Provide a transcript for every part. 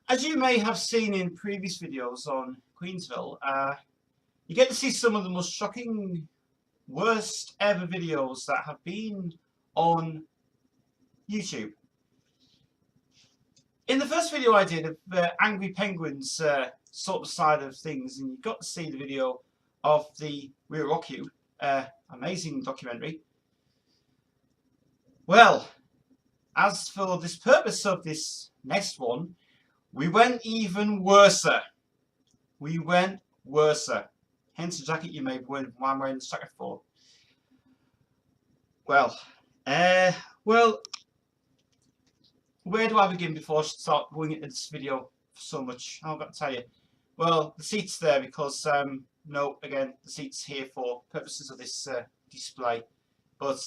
As you may have seen in previous videos on Queensville, you get to see some of the most shocking, worst ever videos that have been on YouTube. In the first video I did of Angry Penguins sort of side of things, and you got to see the video of the We Rock You, amazing documentary. Well, as for this purpose of this next one, we went even worser. We went worser. Hence the jacket you may be wearing, why I'm wearing this jacket for. Well, where do I begin before I start going into this video so much? I've got to tell you. Well, the seat's there because, no, again, the seat's here for purposes of this display. But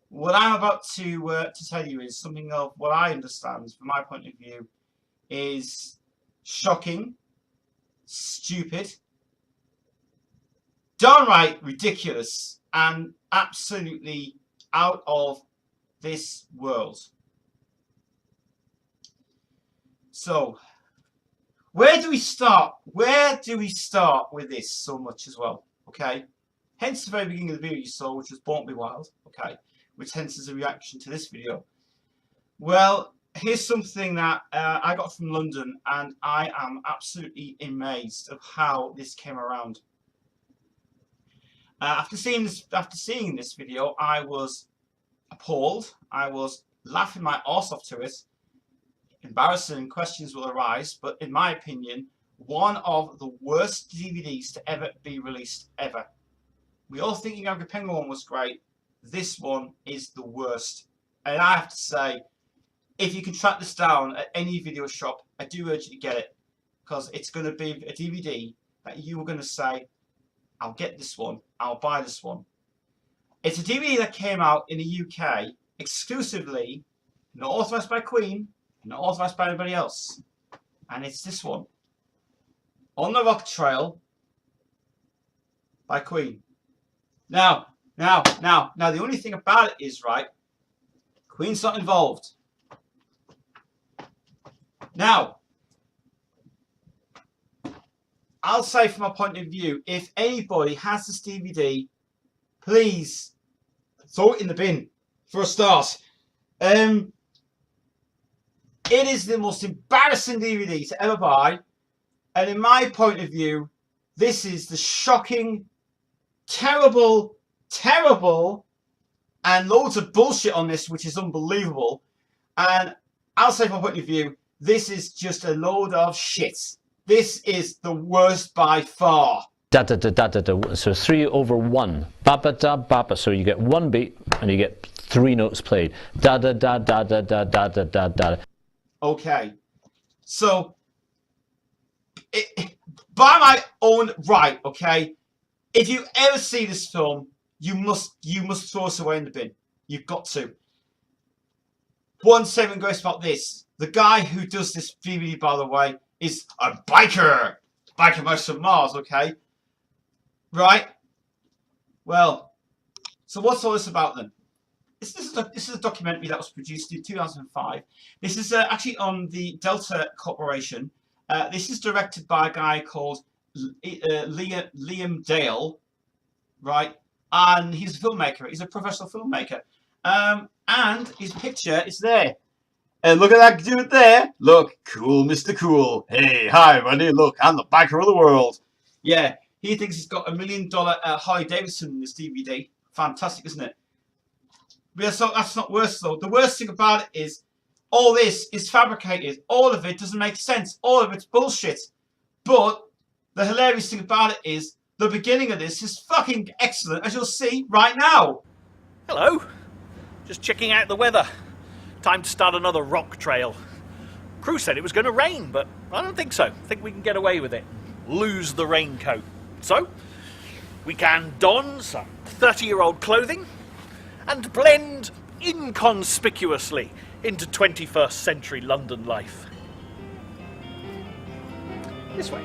what I'm about to tell you is something of what I understand, from my point of view, is shocking, stupid, downright ridiculous, and absolutely out of this world. So, where do we start? Where do we start with this so much as well? Okay, hence the very beginning of the video you saw, which was Born to Be Wild. Okay, which hence is a reaction to this video. Well, here's something that I got from London, and I am absolutely amazed of how this came around. After seeing this video, I was appalled. I was laughing my arse off to it. Embarrassing questions will arise, but in my opinion, one of the worst DVDs to ever be released ever. We all think the Angry Penguin one was great. This one is the worst, and I have to say, if you can track this down at any video shop, I do urge you to get it, because it's going to be a DVD that you are going to say, I'll get this one, I'll buy this one. It's a DVD that came out in the UK exclusively, not authorised by Queen, not authorised by anybody else. And it's this one. On the Rock Trail by Queen. Now, the only thing about it is, right, Queen's not involved. Now, I'll say from my point of view, if anybody has this DVD, please throw it in the bin for a start. It is the most embarrassing DVD to ever buy, and in my point of view, this is the shocking, terrible, and loads of bullshit on this, which is unbelievable. And I'll say from my point of view, this is just a load of shit. This is the worst by far. Da da da da da da. So 3 over 1. Ba ba da ba ba. So you get one beat and you get 3 notes played. Da da da da da da da da da da. Okay, so by my own right, okay, if you ever see this film, you must throw us away in the bin. You've got to. One saving grace about this: the guy who does this DVD, by the way, is a biker mouse from Mars. Okay, right? Well, so what's all this about then? This is a documentary that was produced in 2005. This is actually on the Delta Corporation. This is directed by a guy called Liam Dale, right? And he's a filmmaker. He's a professional filmmaker. And his picture is there. And look at that dude there. Look, cool, Mr. Cool. Hey, hi, buddy. Look, I'm the biker of the world. Yeah, he thinks he's got $1 million Harley Davidson in this DVD. Fantastic, isn't it? But that's not worse though. The worst thing about it is all this is fabricated. All of it doesn't make sense. All of it's bullshit. But the hilarious thing about it is the beginning of this is fucking excellent, as you'll see right now. Hello. Just checking out the weather. Time to start another rock trail. Crew said it was going to rain, but I don't think so. I think we can get away with it. Lose the raincoat. So, we can don some 30-year-old clothing and blend inconspicuously into 21st century London life. This way.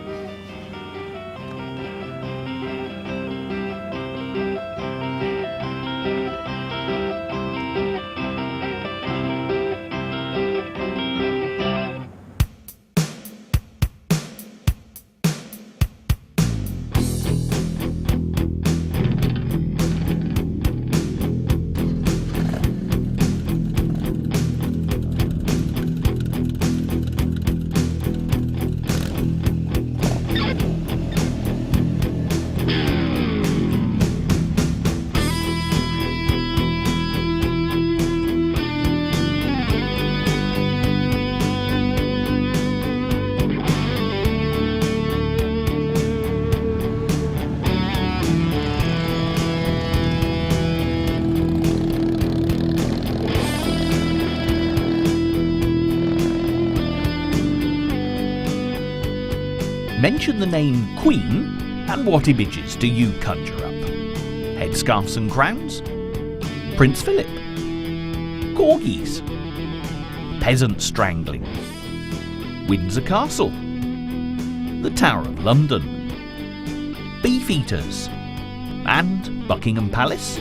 Mention the name Queen and what images do you conjure up? Headscarves and crowns? Prince Philip? Corgis? Peasant strangling? Windsor Castle? The Tower of London? Beefeaters? And Buckingham Palace?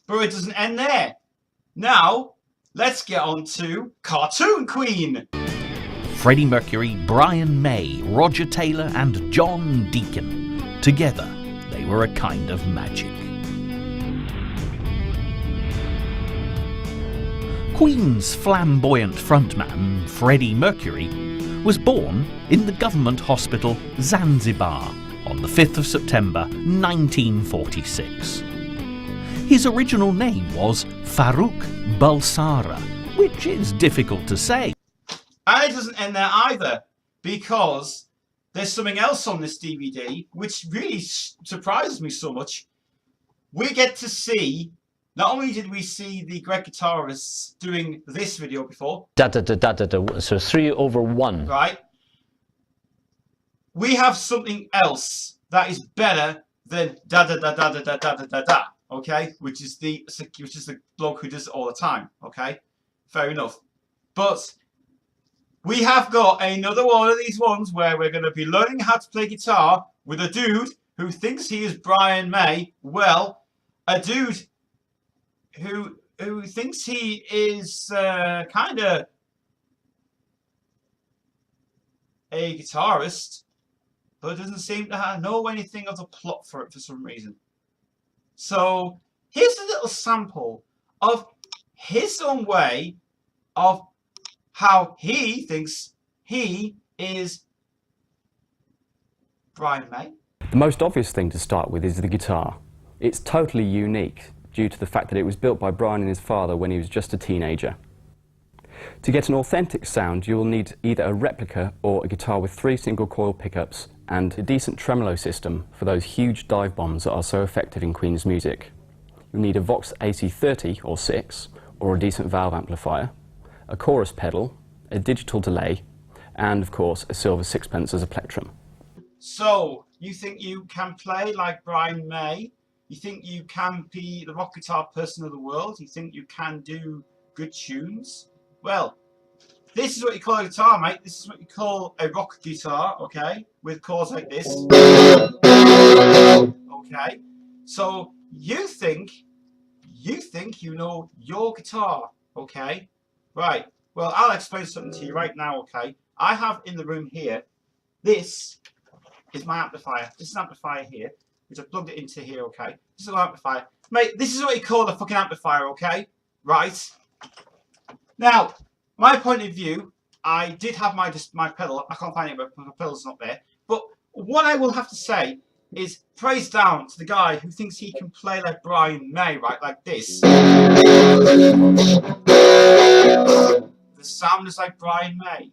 But it doesn't end there. Now, let's get on to Cartoon Queen. Freddie Mercury, Brian May, Roger Taylor and John Deacon. Together, they were a kind of magic. Queen's flamboyant frontman, Freddie Mercury, was born in the government hospital Zanzibar on the 5th of September 1946. His original name was Farouk Bulsara, which is difficult to say. And it doesn't end there either, because there's something else on this DVD which really surprises me so much. We get to see, not only did we see the great guitarists doing this video before, so 3 over 1. right? We have something else that is better than da da da da da da da da da da. Okay, which is the bloke who does it all the time. Okay, fair enough. But we have got another one of these ones where we're going to be learning how to play guitar with a dude who thinks he is Brian May. Well, a dude who thinks he is kind of a guitarist, but doesn't seem to know anything of the plot for it for some reason. So here's a little sample of his own way of how he thinks he is Brian May. The most obvious thing to start with is the guitar. It's totally unique due to the fact that it was built by Brian and his father when he was just a teenager. To get an authentic sound, you will need either a replica or a guitar with 3 single coil pickups and a decent tremolo system for those huge dive bombs that are so effective in Queen's music. You'll need a Vox AC30 or 6 or a decent valve amplifier, a chorus pedal, a digital delay, and of course a silver sixpence as a plectrum. So, you think you can play like Brian May? You think you can be the rock guitar person of the world? You think you can do good tunes? Well, this is what you call a guitar, mate. This is what you call a rock guitar, okay? With chords like this. Okay? So, you think you know your guitar, okay? Right. Well, I'll explain something to you right now, okay? I have in the room here, this is my amplifier. This is an amplifier here, which I plugged it into here, okay? This is an amplifier. Mate, this is what you call a fucking amplifier, okay? Right? Now, my point of view, I did have my pedal. I can't find it, but my pedal's not there. But what I will have to say is praise down to the guy who thinks he can play like Brian May, right? Like this. The sound is like Brian May.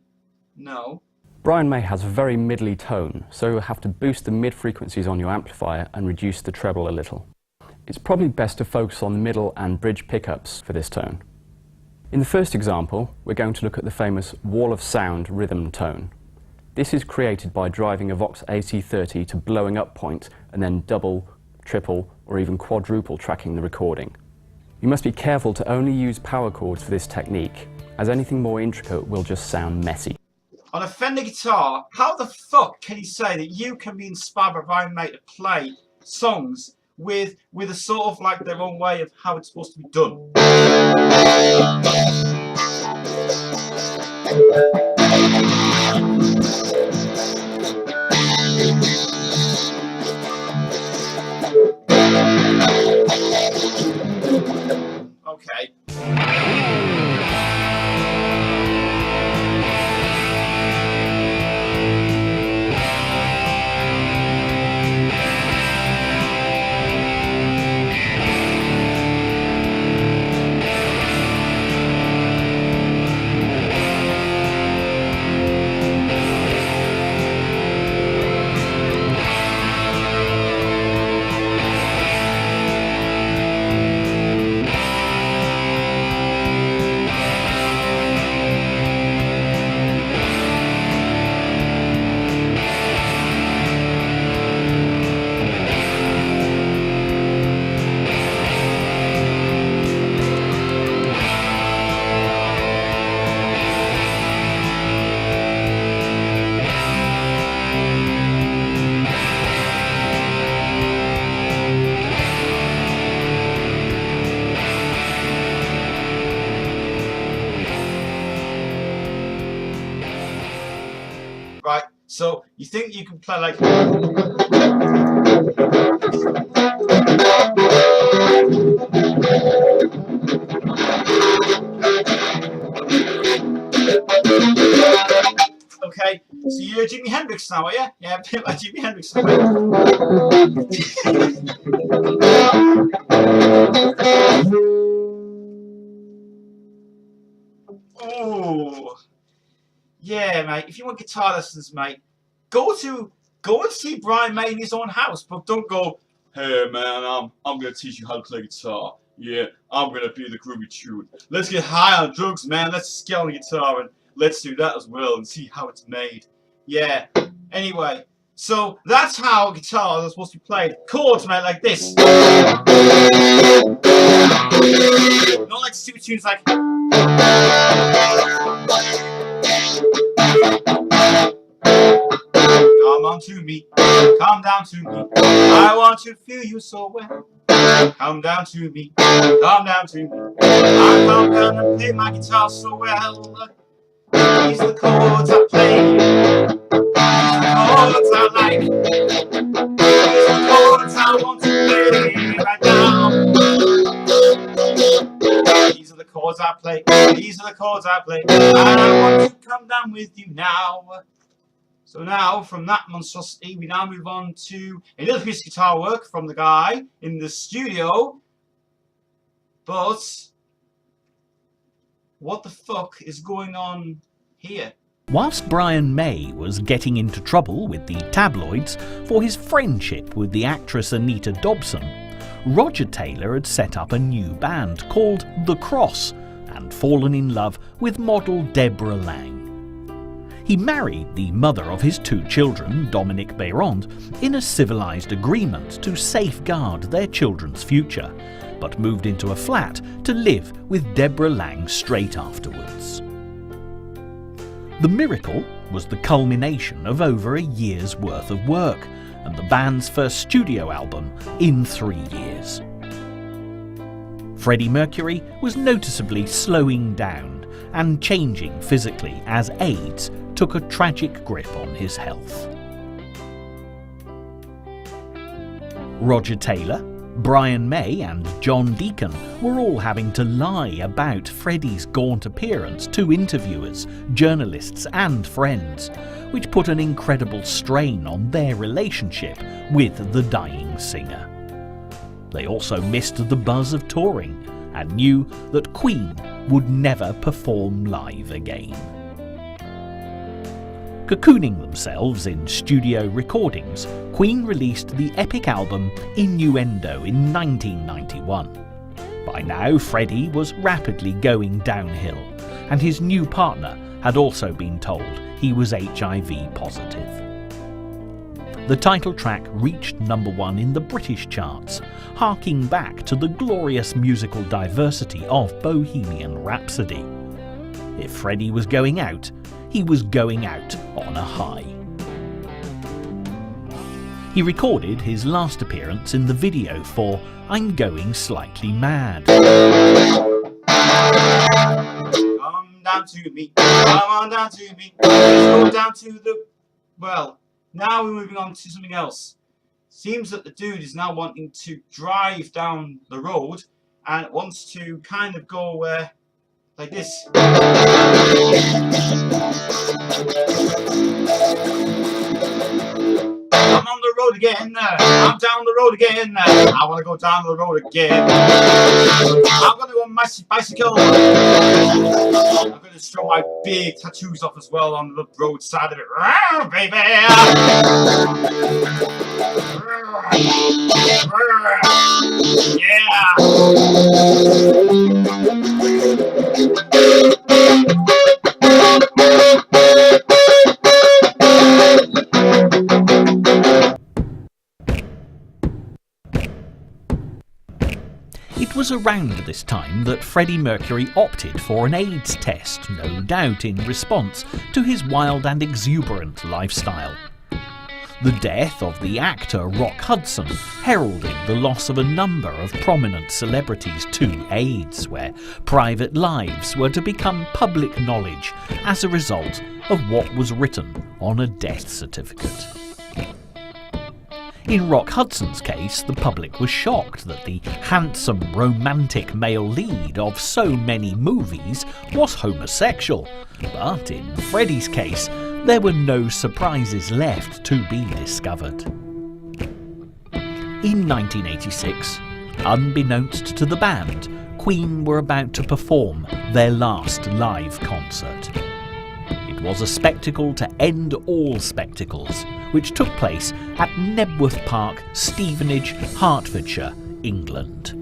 No. Brian May has a very middly tone, so you'll have to boost the mid frequencies on your amplifier and reduce the treble a little. It's probably best to focus on middle and bridge pickups for this tone. In the first example, we're going to look at the famous wall of sound rhythm tone. This is created by driving a Vox AC30 to blowing up point and then double, triple or even quadruple tracking the recording. You must be careful to only use power chords for this technique, as anything more intricate will just sound messy. On a Fender guitar, how the fuck can you say that you can be inspired by Brian May to play songs with a sort of like their own way of how it's supposed to be done? Okay. So you think you can play like... Okay, so you're Jimi Hendrix now, are you? Yeah, a bit like Jimi Hendrix. Oh, yeah, mate. If you want guitar lessons, mate, go and see Brian May in his own house, but don't go, hey man, I'm gonna teach you how to play guitar. Yeah, I'm gonna be the groovy tune. Let's get high on drugs, man. Let's just get on the guitar and let's do that as well and see how it's made. Yeah. Anyway, so that's how guitars are supposed to be played. Chords, mate, like this. Not like stupid tunes like. Come on to me, come down to me. I want to feel you so well. Come down to me, come down to me. I come down and play my guitar so well. These are the chords I play. These are the chords I like. These are the chords I want to play right now. These are the chords I play. These are the chords I play. I want to come down with you now. So now, from that monstrosity, we now move on to another piece of guitar work from the guy in the studio. But what the fuck is going on here? Whilst Brian May was getting into trouble with the tabloids for his friendship with the actress Anita Dobson, Roger Taylor had set up a new band called The Cross and fallen in love with model Deborah Lang. He married the mother of his 2 children, Dominique Beyrand, in a civilised agreement to safeguard their children's future, but moved into a flat to live with Deborah Lang straight afterwards. The miracle was the culmination of over a year's worth of work and the band's first studio album in 3 years. Freddie Mercury was noticeably slowing down and changing physically as AIDS took a tragic grip on his health. Roger Taylor, Brian May and John Deacon were all having to lie about Freddie's gaunt appearance to interviewers, journalists and friends, which put an incredible strain on their relationship with the dying singer. They also missed the buzz of touring and knew that Queen would never perform live again. Cocooning themselves in studio recordings, Queen released the epic album Innuendo in 1991. By now, Freddie was rapidly going downhill, and his new partner had also been told he was HIV positive. The title track reached #1 in the British charts, harking back to the glorious musical diversity of Bohemian Rhapsody. If Freddie was going out, he was going out on a high. He recorded his last appearance in the video for I'm Going Slightly Mad. Come down to me, come on down to me, let's go down to the... Well, now we're moving on to something else. Seems that the dude is now wanting to drive down the road and wants to kind of go like this. I'm on the road again, I'm down the road again, I want to go down the road again. I'm going to go on my bicycle. I'm going to show my big tattoos off as well on the roadside of it. Rawr, baby! It was around this time that Freddie Mercury opted for an AIDS test, no doubt in response to his wild and exuberant lifestyle. The death of the actor Rock Hudson heralded the loss of a number of prominent celebrities to AIDS, where private lives were to become public knowledge as a result of what was written on a death certificate. In Rock Hudson's case, the public was shocked that the handsome, romantic male lead of so many movies was homosexual. But in Freddie's case, there were no surprises left to be discovered. In 1986, unbeknownst to the band, Queen were about to perform their last live concert. It was a spectacle to end all spectacles, which took place at Nebworth Park, Stevenage, Hertfordshire, England.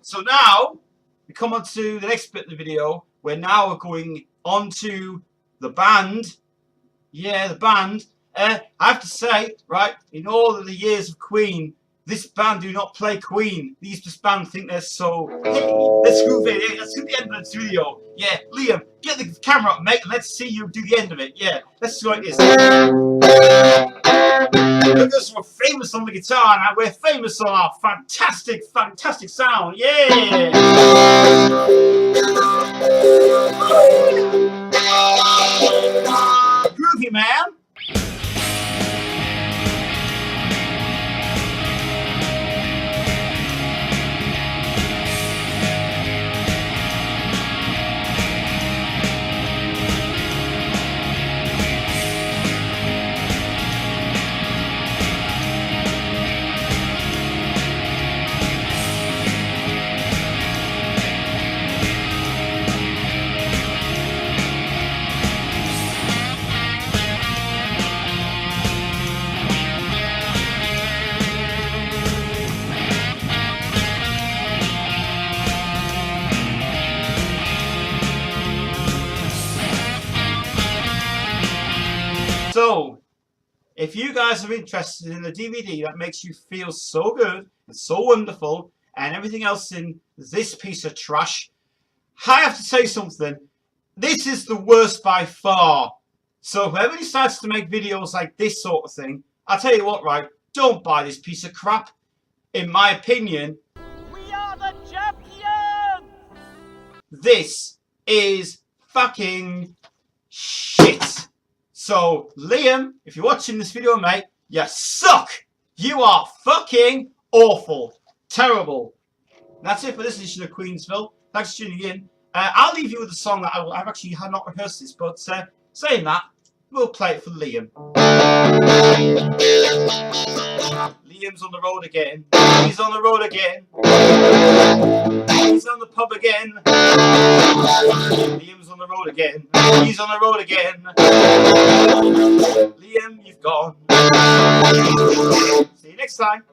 So now we come on to the next bit of the video. We're now going on to the band. Yeah, the band. I have to say, right, in all of the years of Queen, this band do not play Queen. This band think they're so. Hey, let's move it. Let's do the end of this video. Yeah, Liam, get the camera up, mate, and let's see you do the end of it. Yeah, let's see what it is. Look at us, we're famous on the guitar now. We're famous on our fantastic, fantastic sound. Yeah! Groovy, man. So, if you guys are interested in the DVD that makes you feel so good and so wonderful and everything else in this piece of trash, I have to say something. This is the worst by far. So whoever decides to make videos like this sort of thing, I'll tell you what, right, don't buy this piece of crap. In my opinion, We are the champions! this is fucking shit. So, Liam, if you're watching this video, mate, you suck. You are fucking awful. Terrible. And that's it for this edition of Queensville. Thanks for tuning in. I'll leave you with a song that I've actually had not rehearsed this, but saying that, we'll play it for Liam. Liam's on the road again. He's on the road again. He's on the pub again. Liam's on the road again. He's on the road again. Liam, you've gone. See you next time.